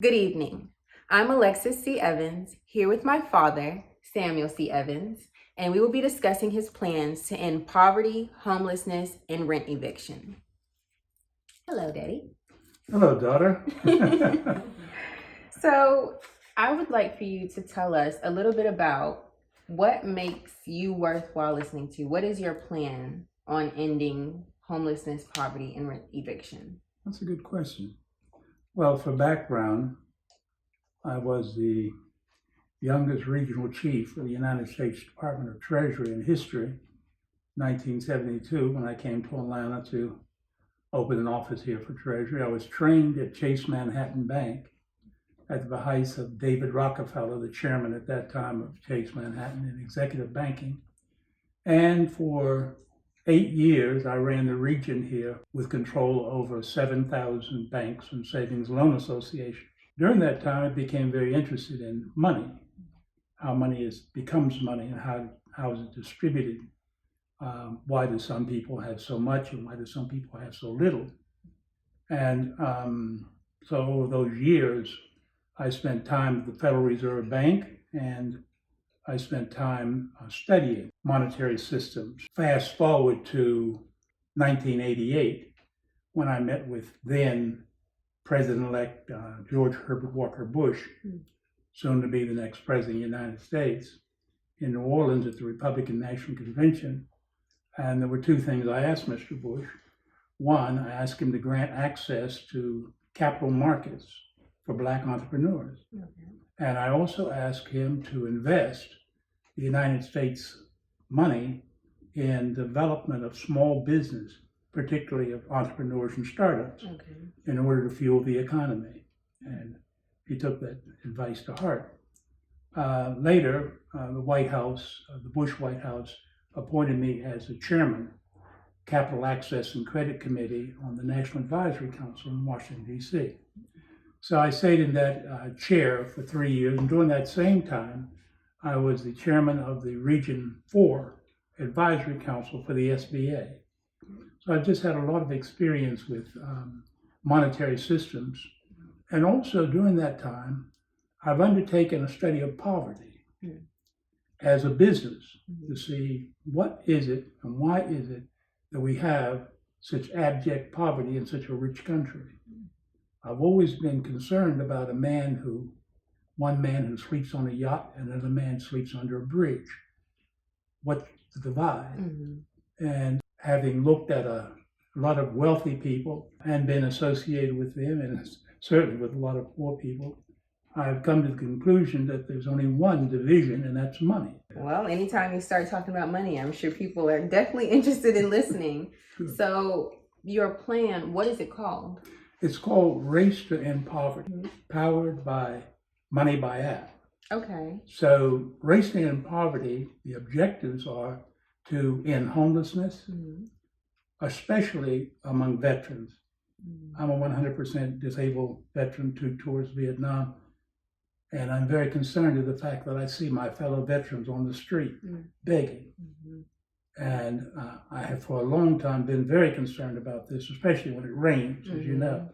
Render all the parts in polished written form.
Good evening. I'm Alexis C. Evans, here with my father, Samuel C. Evans, and we will be discussing his plans to end poverty, homelessness, and rent eviction. Hello, Daddy. Hello, daughter. So, I would like for you to tell us a little bit about what makes you worthwhile listening to. What is your plan on ending homelessness, poverty, and rent eviction? That's a good question. Well, for background, I was the youngest regional chief of the United States Department of Treasury in history, 1972, when I came to Atlanta to open an office here for Treasury. I was trained at Chase Manhattan Bank at the behest of David Rockefeller, the chairman at that time of Chase Manhattan in executive banking. And for 8 years, I ran the region here with control over 7,000 banks and savings loan associations. During that time, I became very interested in money, how money becomes money and how is it distributed. Why do some people have so much and why do some people have so little? And so over those years, I spent time at the Federal Reserve Bank and I spent time studying monetary systems. Fast forward to 1988, when I met with then President-elect George Herbert Walker Bush, soon to be the next president of the United States, in New Orleans at the Republican National Convention. And there were two things I asked Mr. Bush. One, I asked him to grant access to capital markets for Black entrepreneurs. Okay. And I also asked him to invest the United States money in development of small business, particularly of entrepreneurs and startups, in order to fuel the economy. And he took that advice to heart. Later, the White House, the Bush White House, appointed me as the chairman, Capital Access and Credit Committee on the National Advisory Council in Washington, D.C. So I stayed in that chair for 3 years, and during that same time, I was the chairman of the Region 4 Advisory Council for the SBA. So I've just had a lot of experience with monetary systems. And also during that time, I've undertaken a study of poverty as a business to see what is it and why is it that we have such abject poverty in such a rich country. I've always been concerned about one man who sleeps on a yacht and another man sleeps under a bridge. What's the divide? And having looked at a lot of wealthy people and been associated with them, and certainly with a lot of poor people, I've come to the conclusion that there's only one division, and that's money. Well, anytime you start talking about money, I'm sure people are definitely interested in listening. Sure. So your plan, what is it called? It's called Race to End Poverty, powered by Money by App. Okay. So Race to End Poverty, the objectives are to end homelessness, especially among veterans. I'm a 100% disabled veteran, 2 tours Vietnam, and I'm very concerned with the fact that I see my fellow veterans on the street begging. And I have for a long time been very concerned about this, especially when it rains, as you know.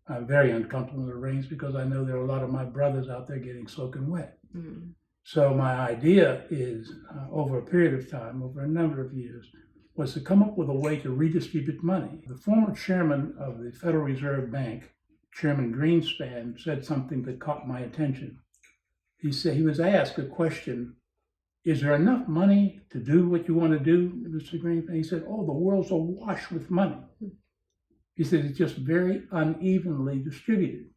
I'm very uncomfortable when it rains because I know there are a lot of my brothers out there getting soaking wet. So my idea is, over a period of time, over a number of years, was to come up with a way to redistribute money. The former chairman of the Federal Reserve Bank, Chairman Greenspan, said something that caught my attention. He said, he was asked a question, is there enough money to do what you want to do, Mr. Greenspan? He said, oh, the world's awash with money. He said, it's just very unevenly distributed.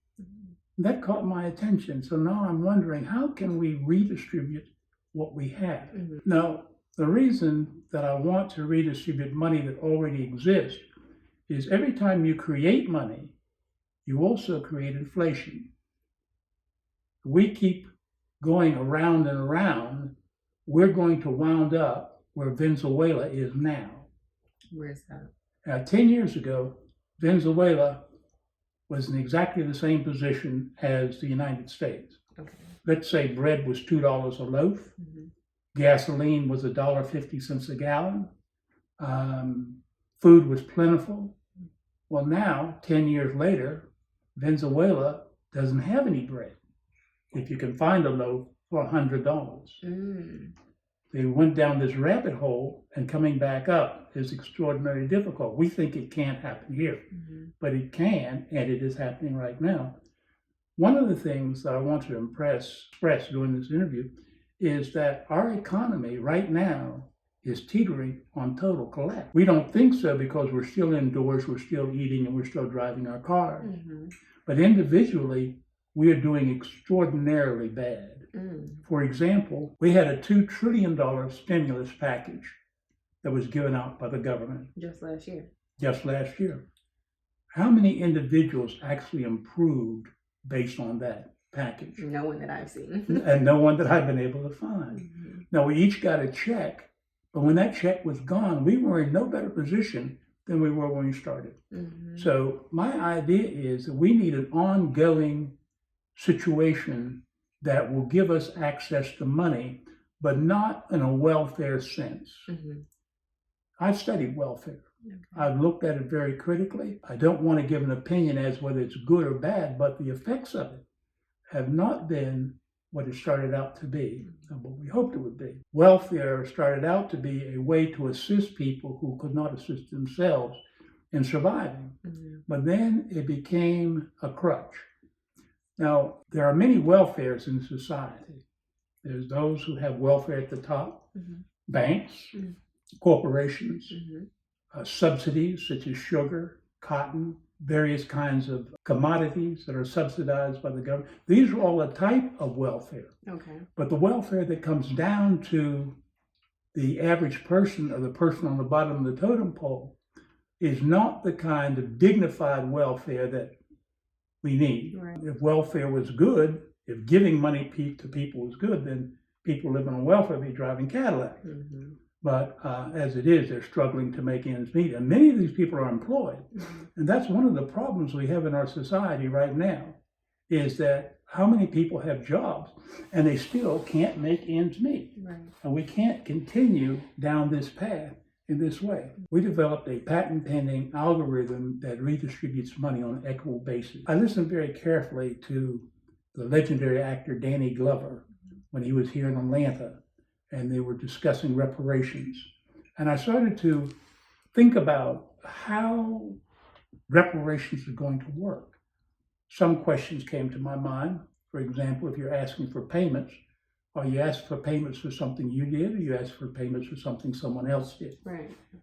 That caught my attention. So now I'm wondering, how can we redistribute what we have? Now, the reason that I want to redistribute money that already exists is every time you create money, you also create inflation. We keep going around and around, we're going to wound up where Venezuela is now. Where's that? Now, 10 years ago, Venezuela was in exactly the same position as the United States. Okay. Let's say bread was $2 a loaf, gasoline was $1.50 a gallon, food was plentiful. Well, now, 10 years later, Venezuela doesn't have any bread. If you can find a loaf for $100. Mm. They went down this rabbit hole, and coming back up is extraordinarily difficult. We think it can't happen here, but it can, and it is happening right now. One of the things that I want to express during this interview is that our economy right now is teetering on total collapse. We don't think so because we're still indoors, we're still eating, and we're still driving our cars. But individually, we are doing extraordinarily bad. For example, we had a $2 trillion stimulus package that was given out by the government Just last year. How many individuals actually improved based on that package? No one that I've seen. And no one that I've been able to find. Now, we each got a check, but when that check was gone, we were in no better position than we were when we started. So my idea is that we need an ongoing situation that will give us access to money, but not in a welfare sense. I've studied welfare. I've looked at it very critically. I don't want to give an opinion as whether it's good or bad, but the effects of it have not been what it started out to be, and what we hoped it would be. Welfare started out to be a way to assist people who could not assist themselves in surviving, but then it became a crutch. Now, there are many welfares in society. There's those who have welfare at the top, banks, corporations, subsidies such as sugar, cotton, various kinds of commodities that are subsidized by the government. These are all a type of welfare. But the welfare that comes down to the average person or the person on the bottom of the totem pole is not the kind of dignified welfare that we need. If welfare was good, if giving money to people was good, then people living on welfare would be driving Cadillacs. But as it is, they're struggling to make ends meet. And many of these people are employed. And that's one of the problems we have in our society right now, is that how many people have jobs and they still can't make ends meet. And we can't continue down this path in this way. We developed a patent pending algorithm that redistributes money on an equitable basis. I listened very carefully to the legendary actor Danny Glover when he was here in Atlanta, and they were discussing reparations. And I started to think about how reparations are going to work. Some questions came to my mind. For example, if you're asking for payments, are you asking for payments for something you did, or you ask for payments for something someone else did?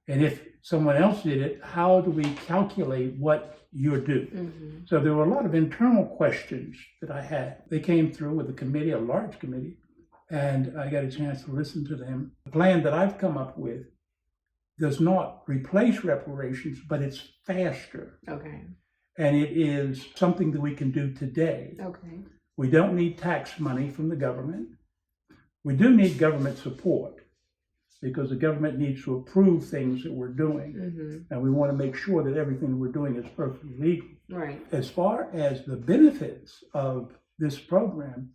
And if someone else did it, how do we calculate what you're due? So there were a lot of internal questions that I had. They came through with a committee, a large committee, and I got a chance to listen to them. The plan that I've come up with does not replace reparations, but it's faster. And it is something that we can do today. We don't need tax money from the government. We do need government support because the government needs to approve things that we're doing. And we want to make sure that everything we're doing is perfectly legal. As far as the benefits of this program,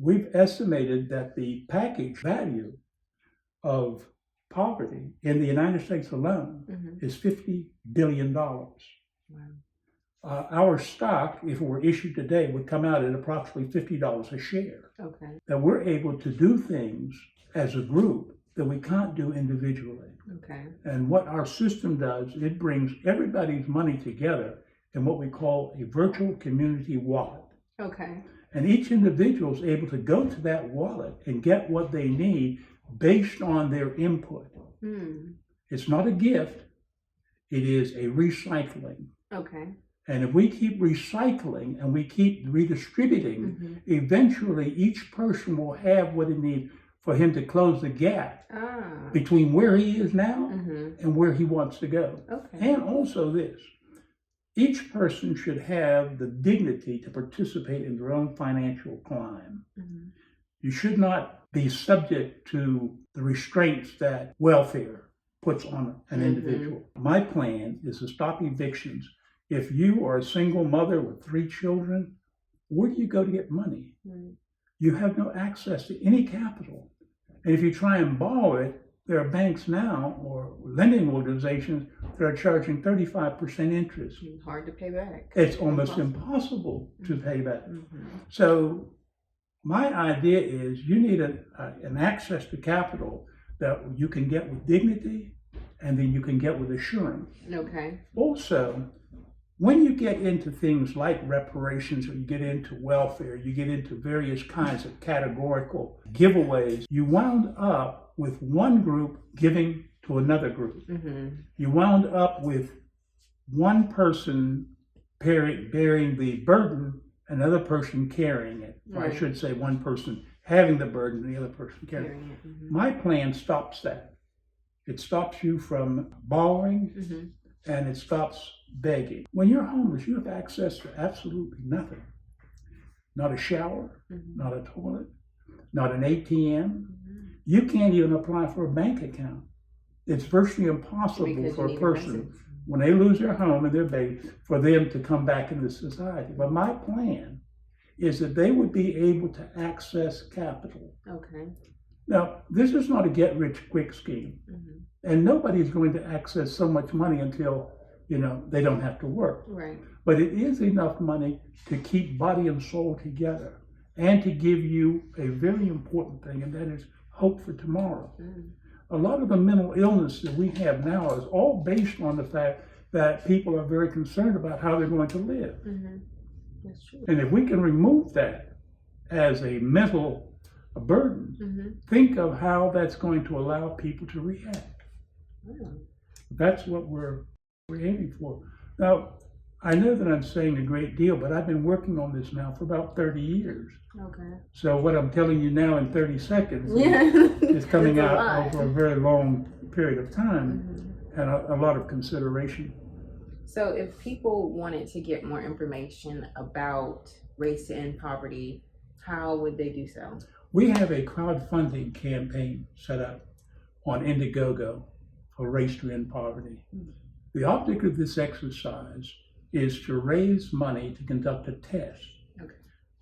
we've estimated that the package value of poverty in the United States alone is $50 billion. Our stock, if it were issued today, would come out at approximately $50 a share. That we're able to do things as a group that we can't do individually. And what our system does, it brings everybody's money together in what we call a virtual community wallet. And each individual is able to go to that wallet and get what they need based on their input. It's not a gift, it is a recycling. And if we keep recycling and we keep redistributing, eventually each person will have what it needs for him to close the gap between where he is now and where he wants to go. And also this, each person should have the dignity to participate in their own financial climb. You should not be subject to the restraints that welfare puts on an individual. My plan is to stop evictions. If you are a single mother with 3 children, where do you go to get money? You have no access to any capital. And if you try and borrow it, there are banks now or lending organizations that are charging 35% interest. Hard to pay back. It's almost impossible to pay back. Mm-hmm. So my idea is you need an access to capital that you can get with dignity and then you can get with assurance. Okay. Also, when you get into things like reparations or you get into welfare, you get into various kinds of categorical giveaways, you wound up with one group giving to another group. Mm-hmm. You wound up with one person bearing the burden, another person carrying it. Or I Right. should say one person having the burden and the other person carrying it. Mm-hmm. My plan stops that. It stops you from borrowing Mm-hmm. and it stops begging. When you're homeless, you have access to absolutely nothing. Not a shower, Mm-hmm. not a toilet, not an ATM. Mm-hmm. You can't even apply for a bank account. It's virtually impossible Because for you a need person, residence. when they lose their home and their baby, for them to come back into society. But my plan is that they would be able to access capital. Okay. Now, this is not a get-rich-quick scheme. Mm-hmm. And nobody's going to access so much money until, they don't have to work. Right. But it is enough money to keep body and soul together and to give you a very important thing, and that is hope for tomorrow. Mm-hmm. A lot of the mental illness that we have now is all based on the fact that people are very concerned about how they're going to live. Mm-hmm. That's true. And if we can remove that as a mental burden, Mm-hmm. think of how that's going to allow people to react. Oh. That's what we're aiming for. Now, I know that I'm saying a great deal, but I've been working on this now for about 30 years. Okay. So what I'm telling you now in 30 seconds Yeah. is coming It's a out lot. over a very long period of time Mm-hmm. and a lot of consideration. So if people wanted to get more information about Race to End Poverty, how would they do so? We have a crowdfunding campaign set up on Indiegogo for Race to End Poverty. The object of this exercise is to raise money to conduct a test. Okay.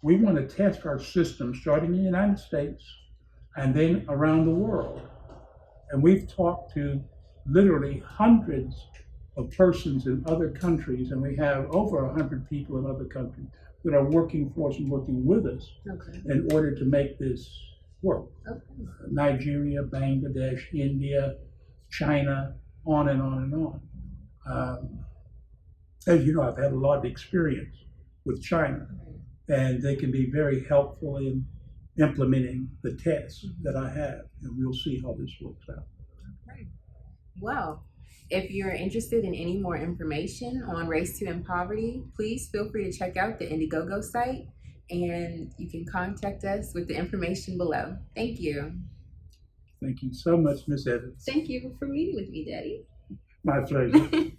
We want to test our system starting in the United States and then around the world. And we've talked to literally hundreds of persons in other countries, and we have over 100 people in other countries that are working for us and working with us Okay. in order to make this work. Okay. Nigeria, Bangladesh, India, China, on and on and on. As you know, I've had a lot of experience with China, and they can be very helpful in implementing the tests that I have, and we'll see how this works out. Okay. Well, if you're interested in any more information on Race to End Poverty, please feel free to check out the Indiegogo site, and you can contact us with the information below. Thank you. Thank you so much, Ms. Evans. Thank you for meeting with me, Daddy. My pleasure.